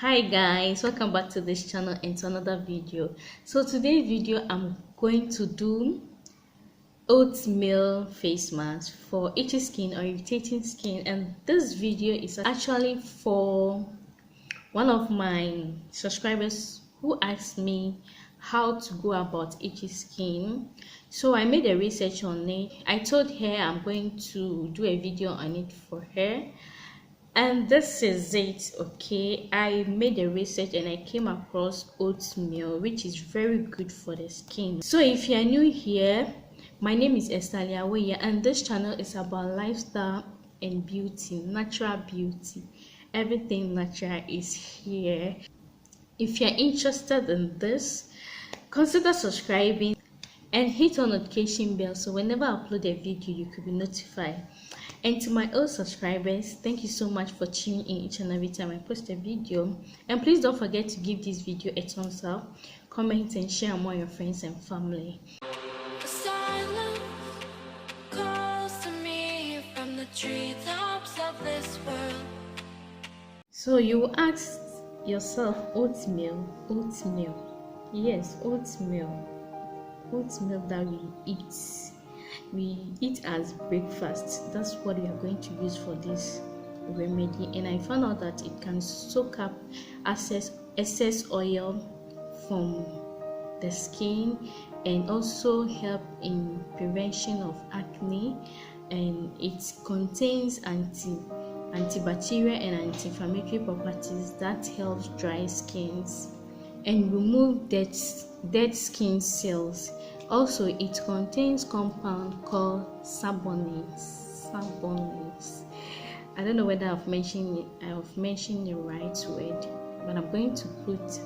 Hi guys, welcome back to this channel and to another video. So today's video I'm going to do oatmeal face mask for itchy skin or irritating skin, and this video is actually for one of my subscribers who asked me how to go about itchy skin. So I made a research on it. I told her I'm going to do a video on it for her, and this is it. Okay, I made a research and I came across oatmeal, which is very good for the skin. So if you are new here, my name is Estalia Weya, and this channel is about lifestyle and beauty, natural beauty. Everything natural is here. If you're interested in this, consider subscribing and hit on notification bell so whenever I upload a video you could be notified. And to my old subscribers, thank you so much for tuning in each and every time I post a video. And please don't forget to give this video a thumbs up, comment and share among your friends and family. Silence calls to me from the treetops of this world. So you will ask yourself, oatmeal. Yes, oatmeal that we eat as breakfast. That's what we are going to use for this remedy. And I found out that it can soak up excess oil from the skin and also help in prevention of acne, and it contains antibacterial and anti-inflammatory properties that helps dry skins and remove dead skin cells. Also, it contains compound called saponins. I don't know whether I've mentioned the right word, but I'm going to put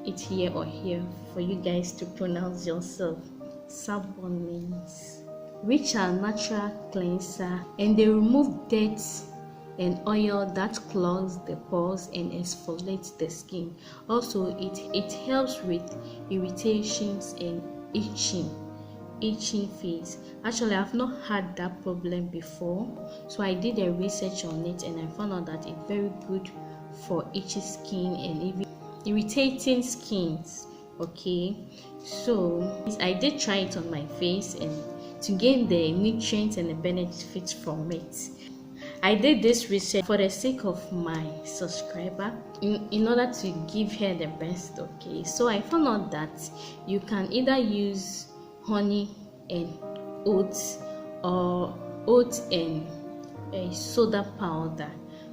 it here or here for you guys to pronounce yourself. Saponins, which are natural cleanser, and they remove dirt and oil that clogs the pores and exfoliates the skin. Also, it helps with irritations and itching face. Actually, I've not had that problem before, so I did a research on it and I found out that it's very good for itchy skin and even irritating skins. Okay, so I did try it on my face and to gain the nutrients and the benefits from it. I did this research for the sake of my subscriber in order to give her the best. Okay, so I found out that you can either use honey and oats or oats and soda powder.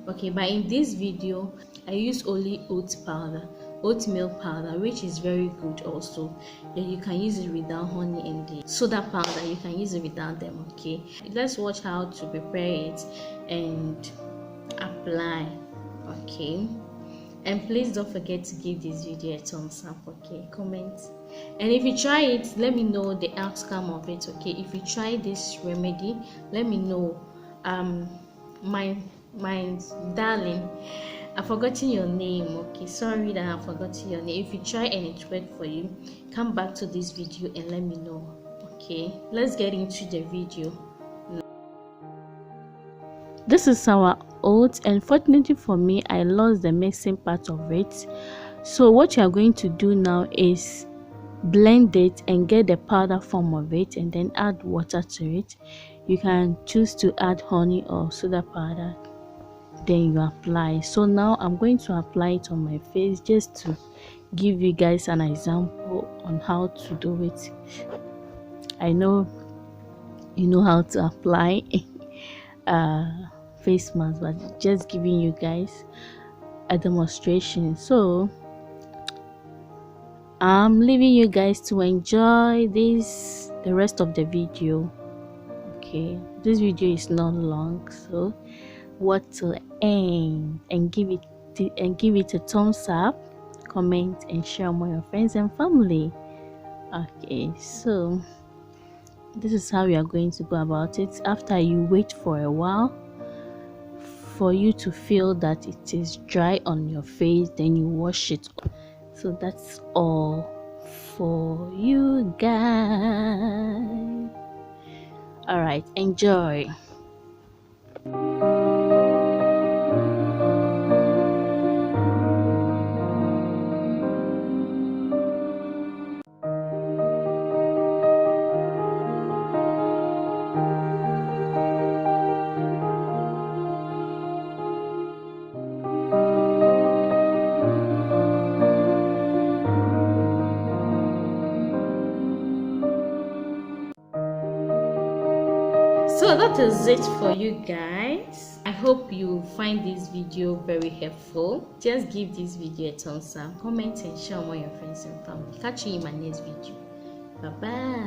Okay, but in this video I use only oatmeal powder, which is very good also. Yeah, you can use it without honey and the soda powder, you can use it without them. Okay, let's watch how to prepare it and apply. Okay, and please don't forget to give this video a thumbs up. Okay, comment, and if you try it, let me know the outcome of it. Okay, if you try this remedy, let me know. My darling, I've forgotten your name. Okay, sorry that I've forgotten your name. If you try and it worked for you, come back to this video and let me know. Okay, let's get into the video. This is our oats, and fortunately for me, I lost the mixing part of it. So what you are going to do now is blend it and get the powder form of it, and then add water to it. You can choose to add honey or soda powder, then you apply. So now I'm going to apply it on my face just to give you guys an example on how to do it. I know you know how to apply face mask, but just giving you guys a demonstration. So I'm leaving you guys to enjoy the rest of the video. Okay, this video is not long, so what to end and give it a thumbs up, comment and share among your friends and family. Okay, so this is how we are going to go about it. After you wait for a while for you to feel that it is dry on your face, then you wash it. So that's all for you guys. All right, enjoy. So that is it for you guys. I hope you find this video very helpful. Just give this video a thumbs up, comment and share among your friends and family. Catch you in my next video. Bye bye.